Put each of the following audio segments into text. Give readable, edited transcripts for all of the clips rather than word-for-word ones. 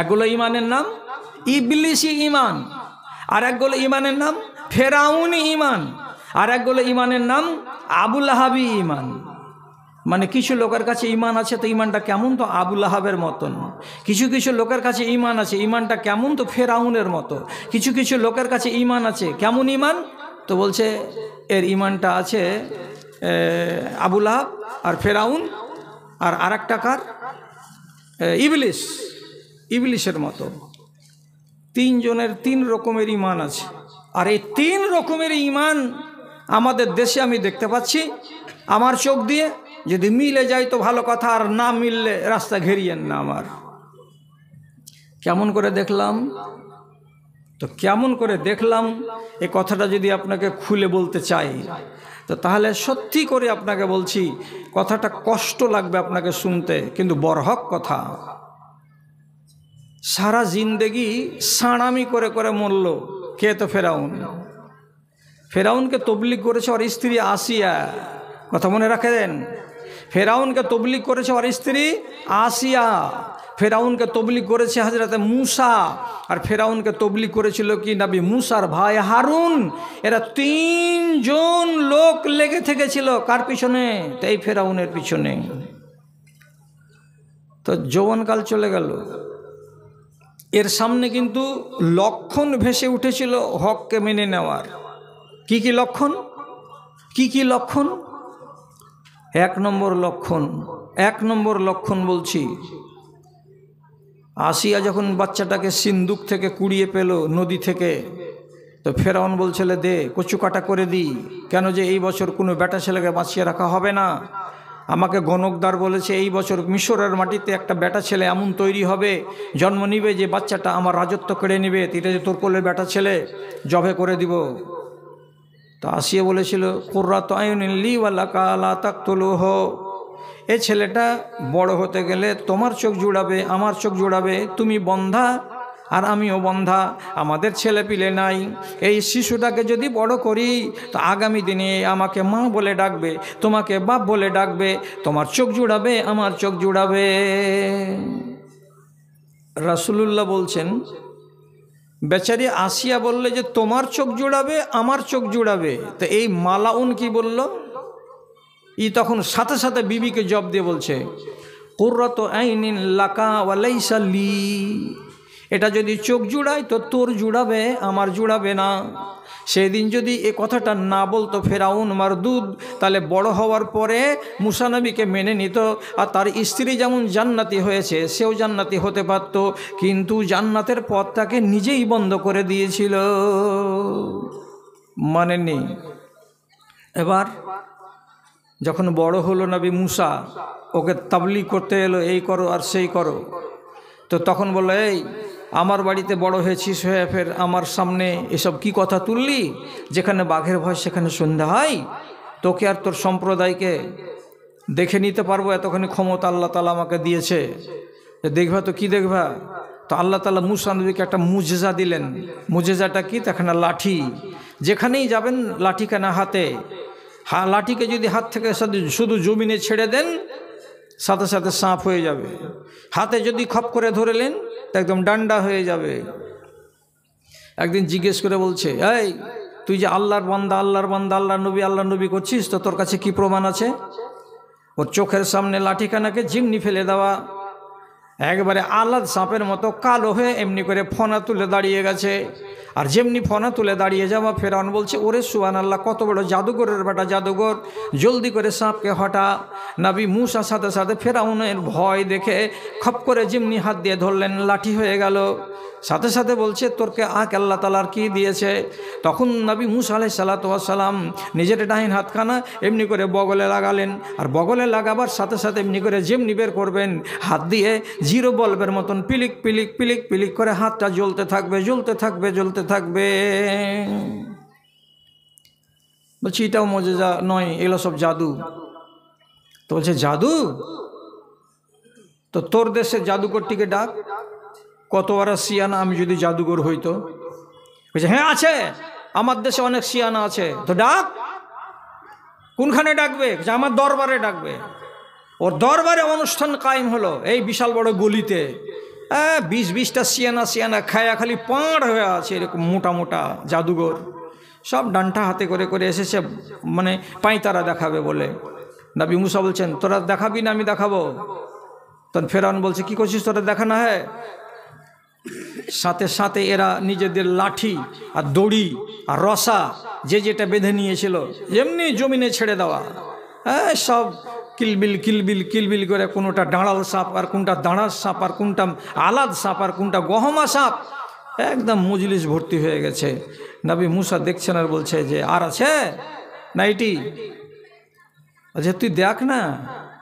একগুলো ইমানের নাম ইবলিসি ইমান, আর একগুলো ইমানের নাম ফেরাউনি ইমান, আর একগুলো ইমানের নাম আবুল আহাবি ইমান। মানে কিছু লোকের কাছে ইমান আছে তো ইমানটা কেমন, তো আবুল আহাবের মতন। কিছু কিছু লোকের কাছে ইমান আছে, ইমানটা কেমন, তো ফেরাউনের মতো। কিছু কিছু লোকের কাছে ইমান আছে, কেমন ইমান, তো বলছে এর ইমানটা আছে আবুল আহাব আর ফেরাউন আর আরেকটা কার, ইবলিস, ইবলিসের মতো। তিনজনের তিন রকমের ইমান আছে। আর এই তিন রকমের ইমান আমাদের দেশে আমি দেখতে পাচ্ছি আমার চোখ দিয়ে। যদি মিলে যায় তো ভালো কথা, আর না মিললে রাস্তা ঘেরিয়েন না আমার। কেমন করে দেখলাম, তো কেমন করে দেখলাম এই কথাটা যদি আপনাকে খুলে বলতে চাই, তো তাহলে সত্যি করে আপনাকে বলছি, কথাটা কষ্ট লাগবে আপনাকে শুনতে, কিন্তু বরহক কথা। সারা জিন্দেগি সাঁড়ামি করে করে মরল কে, তো ফেরাউন। ফেরাউনকে তবলিগ করেছে ওর স্ত্রী আসিয়া, কথা মনে রাখেন। ফেরাউনকে তবলিগ করেছে ওর স্ত্রী আসিয়া, ফেরাউনকে তবলিগ করেছে হযরতে মূসা, আর ফেরাউনকে তবলিগ করেছিল কি নবী মূসার ভাই হারুন। এরা তিনজন লোক লেগে থেকেছিল কার পিছনে, তো এই ফেরাউনের পিছনে। তো যৌবনকাল চলে গেল, এর সামনে কিন্তু লক্ষণ ভেসে উঠেছিল হককে মেনে নেওয়ার। কি কি লক্ষণ, কি কি লক্ষণ? এক নম্বর লক্ষণ বলছি, আসিয়া যখন বাচ্চাটাকে সিন্দুক থেকে কুড়িয়ে পেল নদী থেকে, তো ফেরাউন বলছিল দে কচু কাটা করে দিই, কেন যে এই বছর কোনো বেটা ছেলেকে বাঁচিয়ে রাখা হবে না। আমাকে গণকদার বলেছে এই বছর মিশরের মাটিতে একটা বেটা ছেলে এমন তৈরি হবে, জন্ম নিবে যে বাচ্চাটা আমার রাজত্ব কেড়ে নিবে, তিতে যে তোর কোলে বেটা ছেলে জবে করে দিব। তো আসিয়া বলেছিল কুররাতু আয়ুনিন লি ওয়া লাকা লা তাকতুলুহু, এই ছেলেটা বড় হতে গেলে তোমার চোখ জুড়াবে, আমার চোখ জুড়াবে, তুমি বন্ধা আর আমিও বন্ধা, আমাদের ছেলে পিলে নাই। এই শিশুটাকে যদি বড় করি তো আগামী দিনে আমাকে মা বলে ডাকবে, তোমাকে বাপ বলে ডাকবে, তোমার চোখ জুড়াবে, আমার চোখ জুড়াবে। রাসূলুল্লাহ বলছেন বেচারি আসিয়া বললে যে তোমার চোখ জুড়াবে, আমার চোখ জুড়াবে, তো এই মালাউন কি বলল, ই তখন সাথে সাথে বিবিকে জবাব দিয়ে বলছে কুররাতু আইনিন লাকা ওয়া লাইসা লি, এটা যদি চোখ জুড়ায় তো তোর জুড়াবে, আমার জুড়াবে না। সেদিন যদি এ কথাটা না বলতো ফেরাউন মারদুদ, তাহলে বড় হওয়ার পরে মুসা নবীকে মেনে নিত, আর তার স্ত্রী যেমন জান্নাতি হয়েছে সেও জান্নাতি হতে পারত, কিন্তু জান্নাতের পথটাকে নিজেই বন্ধ করে দিয়েছিল, মানেনি। এবার যখন বড় হলো নবী মুসা, ওকে তাবলীগ করতে এলো, এই করো আর সেই করো, তো তখন বললো এই আমার বাড়িতে বড় হয়েছিস, হয়ে ফের আমার সামনে এসব কি কথা তুললি, যেখানে বাঘের ভয় সেখানে সন্ধ্যা হয়, তোকে আর তোর সম্প্রদায়কে দেখে নিতে পারবো এতখানি ক্ষমতা আল্লাহ তাআলা আমাকে দিয়েছে, দেখবা তো কি দেখবা। তো আল্লাহ তাআলা মুসা নবীকে একটা মুজেজা দিলেন। মুজেজাটা কি, তখন লাঠি, যেখানেই যাবেন লাঠি কেনা হাতে, লাঠিকে যদি হাত থেকে শুধু জমিনে ছেড়ে দেন সাথে সাথে সাপ হয়ে যাবে, হাতে যদি খপ করে ধরেলেন তো একদম ডান্ডা হয়ে যাবে। একদিন জিজ্ঞেস করে বলছে এই তুই যে আল্লাহর বান্দা, আল্লাহর বান্দা, আল্লাহর নবী করছিস, তো তোর কাছে কি প্রমাণ আছে? ওর চোখের সামনে লাঠিখানাকে জিমনি ফেলে দেওয়া, একবারে আলাদ সাপের মতো কালো হয়ে এমনি করে ফনা তুলে দাঁড়িয়ে গেছে। আর যেমনি ফনা তুলে দাঁড়িয়ে যাওয়া, ফেরাউন বলছে ওরে সুবহানাল্লাহ, কত বড় জাদুঘরের বেটা জাদুঘর, জলদি করে সাপকে হটা। নবী মুসা সাথে সাথে ফেরাউনের ভয় দেখে খপ করে যেমনি হাত দিয়ে ধরলেন, লাঠি হয়ে গেল। সাথে সাথে বলছে তোরকে আল্লাহ তাআলার কি দিয়েছে? তখন নবী মুসা আলাইহিস সালাতু ওয়াস সালাম নিজের ডাইন হাতখানা এমনি করে বগলে লাগালেন, আর বগলে লাগাবার সাথে সাথে এমনি করে যেমনি বের করবেন, হাত দিয়ে জিরো বল্বের মতন পিলিক পিলিক পিলিক পিলিক করে হাতটা জ্বলতে থাকবে, জ্বলতে থাকবে, জ্বলতে থাকবে। বলছি এটাও মুজিজা নয়, এগুলো সব জাদু। তো বলছে জাদু? তো তোর দেশে জাদুকরটিকে ডাক, কত বড় সিয়ানা আমি যদি জাদুঘর হইতো। বলছে হ্যাঁ আছে, আমার দেশে অনেক সিয়ানা আছে, তো ডাক। কোনখানে ডাকবে? আমার দরবারে ডাকবে। ওর দরবারে অনুষ্ঠান কায়েম হলো এই বিশাল বড় গলিতে, 20-20টা সিয়ানা সিয়ানা খায়া খালি পাড় হয়ে আছে এরকম মোটা মোটা জাদুঘর, সব ডান্টা হাতে করে করে এসেছে মানে পাঁইতারা দেখাবে বলে। নবী মুসা বলছেন তোরা দেখাবি না আমি দেখাবো? তখন ফেরাউন বলছে কি করছিস তোরা, দেখা না হ্যাঁ। সাথে সাথে এরা নিজেদের লাঠি আর দড়ি আর রসা যে যেটা বেঁধে নিয়েছিল এমনি জমিনে ছেড়ে দেওয়া, হ্যাঁ সব কিলবিল কিলবিল কিলবিল করে, কোনোটা ডাঁড়াল সাপ আর কোনটা দাঁড়ার সাপ আর কোনটা আলাদ সাপ আর কোনটা গহমা সাপ, একদম মজলিস ভর্তি হয়ে গেছে। নবী মুসা দেখছেন আর বলছে যে আর আছে না এটি? আচ্ছা তুই দেখ না,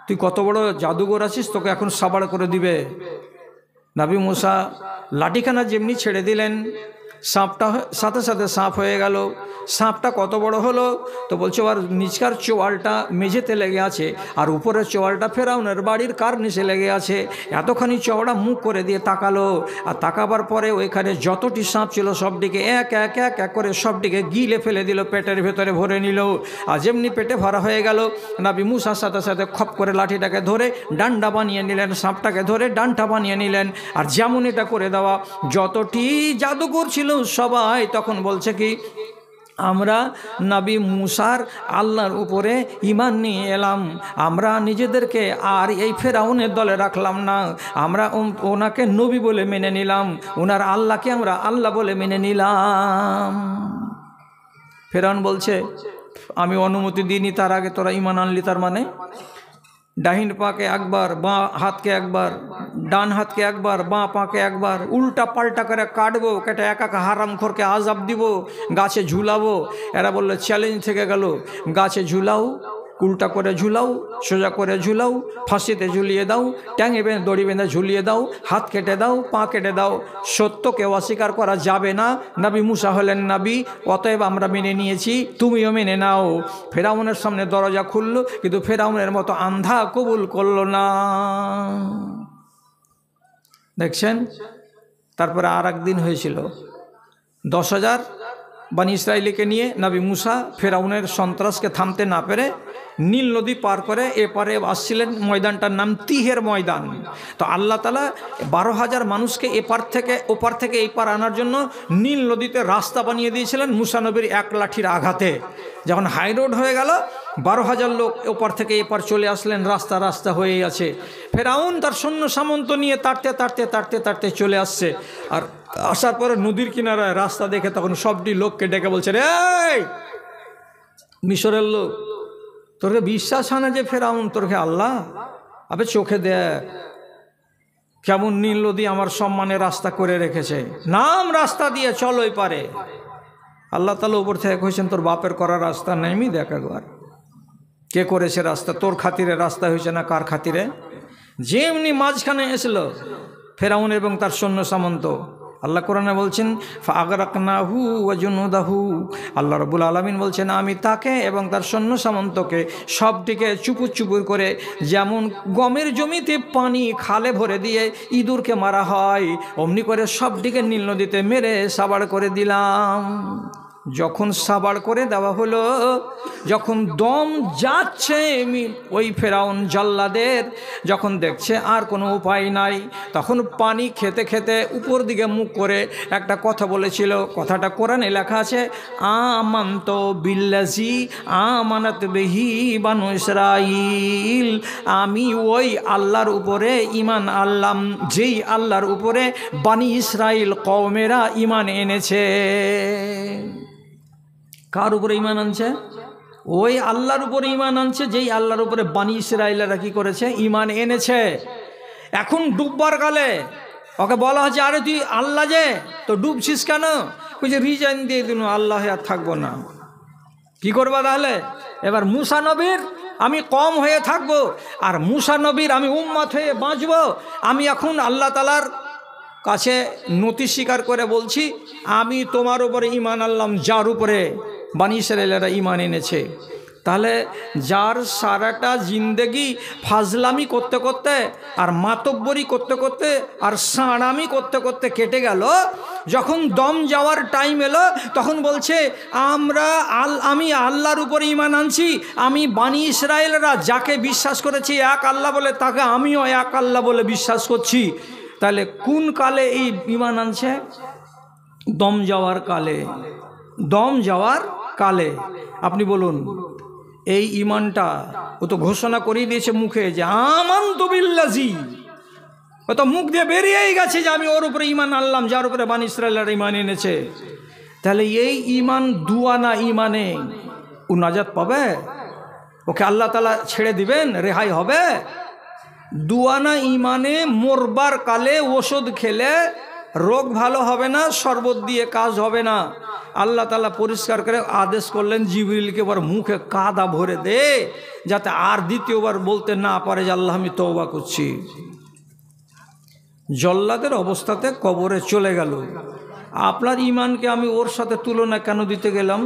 তুই কত বড় জাদুঘর আছিস, তোকে এখন সাবাড় করে দিবে। নবী মুসা লাঠিখানা যেমনি ছেড়ে দিলেন, সাপটা সাথে সাথে সাপ হয়ে গেল। সাপটা কত বড় হলো, তো বলছে আর নিচকার চোয়ালটা মেঝেতে লেগে আছে আর উপরের চোয়ালটা ফেরাউনের বাড়ির কার্নিশে লেগে আছে। এতখানি চওড়া মুখ করে দিয়ে তাকালো, আর তাকাবার পরে ওইখানে যতটি সাপ ছিল সবটিকে এক এক এক এক করে সবটিকে গিলে ফেলে দিল, পেটের ভেতরে ভরে নিল। আর যেমনি পেটে ভরা হয়ে গেল, নবী মুসার সাথে সাথে খপ করে লাঠিটাকে ধরে ডান্ডা বানিয়ে নিলেন, সাপটাকে ধরে ডান্ডা বানিয়ে নিলেন। আর যেমন এটা করে দেওয়া, যতটি জাদুঘর ছিল সবাই তখন বলছে কি আমরা নবী মুসার আল্লাহর উপরে ঈমান নিয়ে এলাম, আমরা নিজেদেরকে আর এই ফেরাউনের দলে রাখলাম না, আমরা ওনাকে নবী বলে মেনে নিলাম, ওনার আল্লাহকে আমরা আল্লাহ বলে মেনে নিলাম। ফেরাউন বলছে আমি অনুমতি দিইনি, তার আগে তোরা ঈমান আনলি, তার মানে ডাহিন পাকে একবার, বাঁ হাতকে একবার, ডান হাতকে একবার, বাঁ পাকে একবার, উল্টা পাল্টা করে কাটবো, কেটে একা হারামখোরকে আজাব দিব, গাছে ঝুলাবো। এরা বললো চ্যালেঞ্জ থেকে গেল, গাছে ঝুলাও, উল্টা করে ঝুলাও, সোজা করে ঝুলাও, ফাঁসিতে ঝুলিয়ে দাও, ট্যাঙে বেঁধে দড়ি বেঁধে ঝুলিয়ে দাও, হাত কেটে দাও, পা কেটে দাও, সত্যকে অস্বীকার করা যাবে না। নবী মুসা হলেন নবী, অতএব আমরা মেনে নিয়েছি, তুমিও মেনে নাও। ফেরাউনের সামনে দরজা খুলল, কিন্তু ফেরাউনের মতো আন্ধা কবুল করলো না। দেখছেন, তারপরে আর একদিন হয়েছিল 10,000 বানি ইসরায়েলিকে নিয়ে নবী মুসা ফেরাউনের সন্ত্রাসকে থামতে না পেরে নীল নদী পার করে এপারে আসছিলেন। ময়দানটার নাম তিহের ময়দান। তো আল্লাহ তাআলা 12,000 মানুষকে এপার থেকে ওপার থেকে এই পার আনার জন্য নীল নদীতে রাস্তা বানিয়ে দিয়েছিলেন মুসা নবীর এক লাঠির আঘাতে। যখন হাই রোড হয়ে গেল, 12,000 লোক ওপার থেকে এপার চলে আসলেন, রাস্তা রাস্তা হয়েই আছে। ফেরাউন তার সৈন্য সামন্ত নিয়ে তাড়তে তাড়তে তাড়তে তাড়তে চলে আসছে। আর আসার পরে নদীর কিনারায় রাস্তা দেখে তখন সবটি লোককে ডেকে বলছে, রে মিশরের লোক, তোরকে বিশ্বাস হয় না যে ফেরাউন তোরকে আল্লাহ? আবে চোখে দেখ কেমন নীল নদী আমার সম্মানে রাস্তা করে রেখেছে, নাম রাস্তা দিয়ে চল ওই পারে। আল্লাহ তাআলা উপর থেকে কইছেন তোর বাপের করা রাস্তা নেই, দেখ একবার কে করেছে রাস্তা, তোর খাতিরে রাস্তা হয়েছে না কার খাতিরে। যেমনি মাঝখানে এসলো ফেরাউন এবং তার সৈন্য সামন্ত, আল্লাহ কোরআনে বলছেন ফাগরাকনাহু ওয়া জুনুদাহু, আল্লাহ রাব্বুল আলামিন বলছেন আমি তাকে এবং তার সৈন্য সামন্তকে সবটিকে চুপুর চুপুর করে, যেমন গমের জমিতে পানি খালে ভরে দিয়ে ইঁদুরকে মারা হয় অমনি করে সবটিকে নীল নদীতে মেরে সাবাড় করে দিলাম। যখন সাবাড় করে দেওয়া হলো, যখন দম যাচ্ছে ওই ফেরাউন জল্লাদের, যখন দেখছে আর কোনো উপায় নাই, তখন পানি খেতে খেতে উপর দিকে মুখ করে একটা কথা বলেছিল। কথাটা কোরআনে লেখা আছে, আমান্ত বিল্লাজি আমানাত বিহি বানু ইসরাইল, আমি ওই আল্লাহর উপরে ঈমান আনলাম যেই আল্লাহর উপরে বানি ইসরাইল কওমেরা ঈমান এনেছে। কার উপরে ঈমান আনছে? ওই আল্লাহর উপরে ঈমান আনছে যেই আল্লাহর উপরে বানি ইসরাইলেরা কি করেছে, ঈমান এনেছে। এখন ডুববার কালে ওকে বলা হচ্ছে আরে তুই আল্লাহ যে, তো ডুবছিস কেন? যে রিজাইন দিয়ে দিন, আল্লাহ আর থাকবো না। কি করবা তাহলে? এবার মুসা নবীর আমি কম হয়ে থাকবো আর মুসা নবীর আমি উম্মত হয়ে বাঁচবো। আমি এখন আল্লাহ তাআলার কাছে নতি স্বীকার করে বলছি, আমি তোমার উপরে ঈমান আনলাম যার উপরে বানি ইসরাইলেরা ঈমান এনেছে। তাহলে যার সারাটা জিন্দেগি ফাজলামি করতে করতে আর মাতব্বরি করতে করতে আর সাঁড়ামি করতে করতে কেটে গেল, যখন দম যাওয়ার টাইম এলো তখন বলছে আমি আল্লাহর উপরে ঈমান আনছি, আমি বানি ইসরাইলরা যাকে বিশ্বাস করেছি এক আল্লাহ বলে তাকে আমিও এক আল্লাহ বলে বিশ্বাস করছি। তাহলে কোন কালে এই ইমান আনছে? দম যাওয়ার কালে। দম যাওয়ার কালে। আপনি বলুন, এই ইমানটা ও তো ঘোষণা করেই দিয়েছে মুখে যে আমানতু বিল্লাজি, ও তো মুখ দিয়ে বেরিয়েই গেছে যে আমি ওর উপরে ইমান আনলাম যার উপরে বানি ইসরায়েলের ইমান এনেছে। তাহলে এই ইমান দুয়ানা ইমানে ও নাজাত পাবে? ওকে আল্লাহ তাআলা ছেড়ে দিবেন? রেহাই হবে? দুয়ানা ইমানে মরবার কালে ওষুধ খেলে রোগ ভালো হবে না, শরবত দিয়ে কাজ হবে না। আল্লাহ তাআলা পরিষ্কার করে আদেশ করলেন জিবরিলকে এবার মুখে কাদা ভরে দে, যাতে আর দ্বিতীয়বার বলতে না পারে যে আল্লাহ আমি তওবা করছি। জল্লাদের অবস্থাতে কবরে চলে গেল। আপনার ইমানকে আমি ওর সাথে তুলনা কেন দিতে গেলাম?